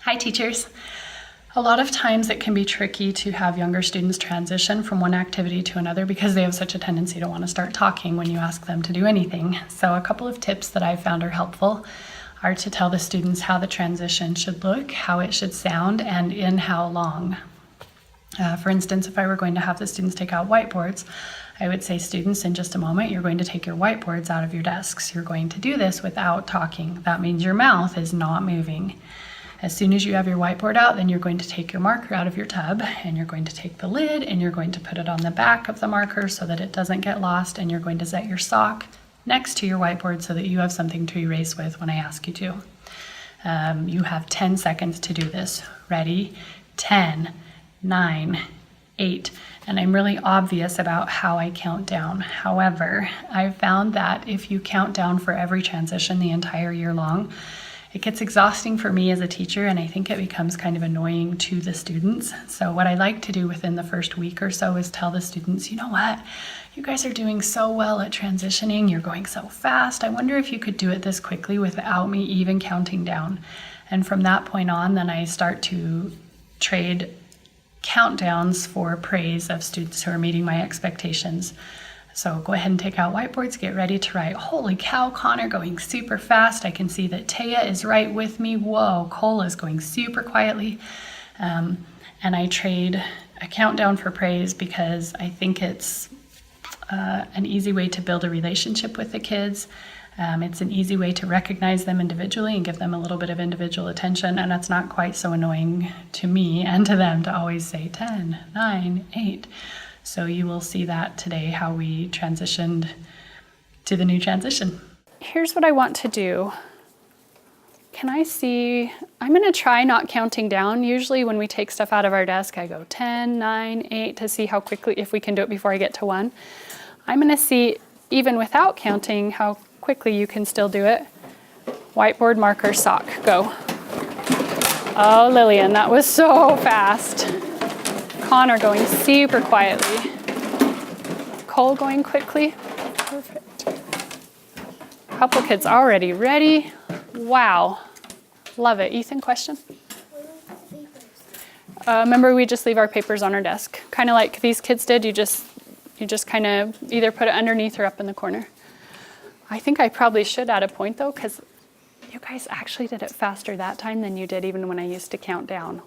Hi teachers. A lot of times it can be tricky to have younger students transition from one activity to another because they have such a tendency to want to start talking when you ask them to do anything. So a couple of tips that I've found are helpful are to tell the students how the transition should look, how it should sound, and in how long. For instance, if I were going to have the students take out whiteboards, I would say, students, in just a moment, you're going to take your whiteboards out of your desks. You're going to do this without talking. That means your mouth is not moving. As soon as you have your whiteboard out, then you're going to take your marker out of your tub and you're going to take the lid and you're going to put it on the back of the marker so that it doesn't get lost, and you're going to set your sock next to your whiteboard so that you have something to erase with when I ask you to. You have 10 seconds to do this. Ready? 10, 9, 8. And I'm really obvious about how I count down. However, I've found that if you count down for every transition the entire year long, it gets exhausting for me as a teacher, and I think it becomes kind of annoying to the students. So what I like to do within the first week or so is tell the students, you know what, you guys are doing so well at transitioning, you're going so fast. I wonder if you could do it this quickly without me even counting down. And from that point on, then I start to trade countdowns for praise of students who are meeting my expectations. So go ahead and take out whiteboards, get ready to write, holy cow, Connor going super fast. I can see that Taya is right with me. Whoa, Cole is going super quietly. And I trade a countdown for praise because I think it's an easy way to build a relationship with the kids. It's an easy way to recognize them individually and give them a little bit of individual attention, and it's not quite so annoying to me and to them to always say 10, 9, 8. So you will see that today, how we transitioned to the new transition. Here's what I want to do. Can I see, I'm gonna try not counting down. Usually when we take stuff out of our desk, I go 10, 9, 8 to see how quickly, if we can do it before I get to 1. I'm gonna see, even without counting, how quickly you can still do it. Whiteboard, marker, sock, go. Oh, Lillian, that was so fast. Connor going super quietly. Cole going quickly. Perfect. A couple kids already ready. Wow. Love it. Ethan, question? Remember, we just leave our papers on our desk. Kind of like these kids did. You just kind of either put it underneath or up in the corner. I think I probably should add a point though, because you guys actually did it faster that time than you did even when I used to count down.